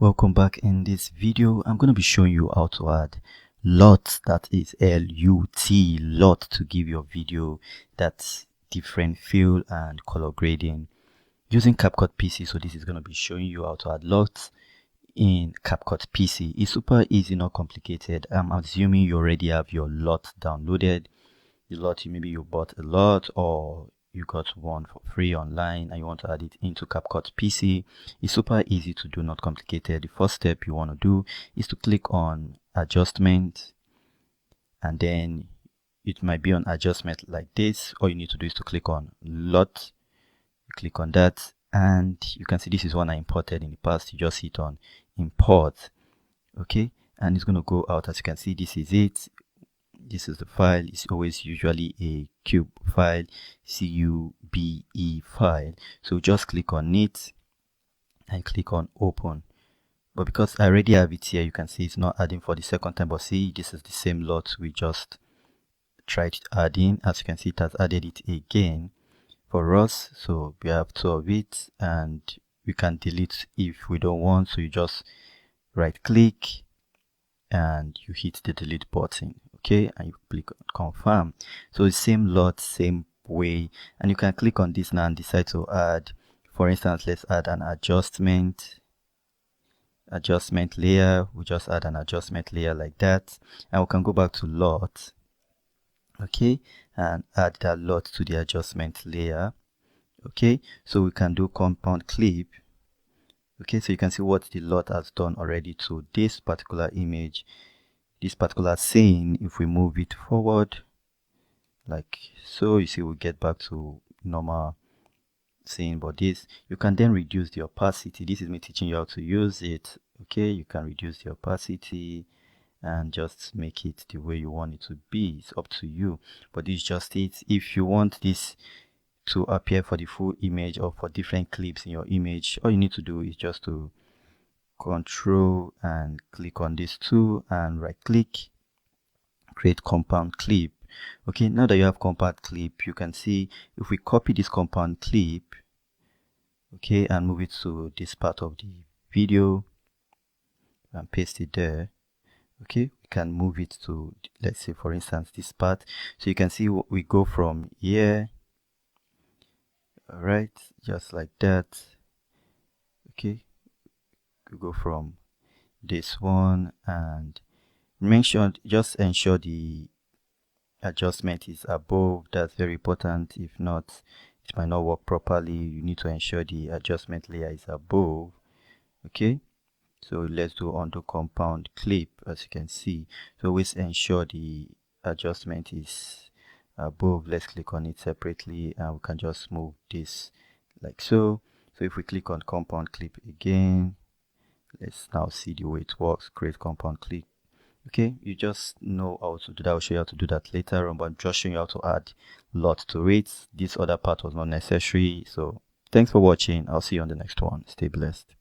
Welcome back. In this video I'm going to be showing you how to add LUT, that is LUT, LUT, to give your video that different feel and color grading using Capcut PC. So this is going to be showing you how to add LUT in Capcut PC. It's super easy, not complicated. I'm assuming you already have your LUT downloaded. The LUT, maybe you bought a LUT or you got one for free online and you want to add it into Capcut PC. It's super easy to do, not complicated. The first step you want to do is to click on adjustment, and then it might be on adjustment like this. All you need to do is to click on LUT. You click on that and you can see this is one I imported in the past. You just hit on import, okay, and it's going to go out. As you can see, this is it. This is the file. It's always usually a cube file, CUBE file. So just click on it and click on open. But because I already have it here, you can see it's not adding for the second time. But see, this is the same LUT we just tried adding. As you can see, it has added it again for us. So we have two of it and we can delete if we don't want. So you just right click and you hit the delete button, okay, and you click on confirm. So the same LUT, same way, and you can click on this now and decide to add, for instance, let's add an adjustment layer. We just add an adjustment layer like that, and we can go back to LUT, okay, and add that LUT to the adjustment layer, okay. So we can do compound clip. Okay, so you can see what the LUT has done already to this particular image, this particular scene. If we move it forward like so, you see we get back to normal scene. But this, you can then reduce the opacity. This is me teaching you how to use it, okay. You can reduce the opacity and just make it the way you want it to be. It's up to you, but this is just it. If you want this to appear for the full image or for different clips in your image, all you need to do is just to control and click on this tool and right click, create compound clip. Okay, now that you have compound clip, you can see if we copy this compound clip, okay, and move it to this part of the video and paste it there, okay, we can move it to, let's say for instance, this part. So you can see we go from here, all right, just like that, okay. We go from this one and just ensure the adjustment is above. That's very important. If not, it might not work properly. You need to ensure the adjustment layer is above, okay. So let's do undo compound clip. As you can see, so always ensure the adjustment is above. Let's click on it separately and we can just move this like so. So if we click on compound clip again, let's now see the way it works. Create compound clip, okay. You just know how to do that. I'll show you how to do that later on, but I'm just showing you how to add LUT to it. This other part was not necessary. So thanks for watching. I'll see you on the next one. Stay blessed.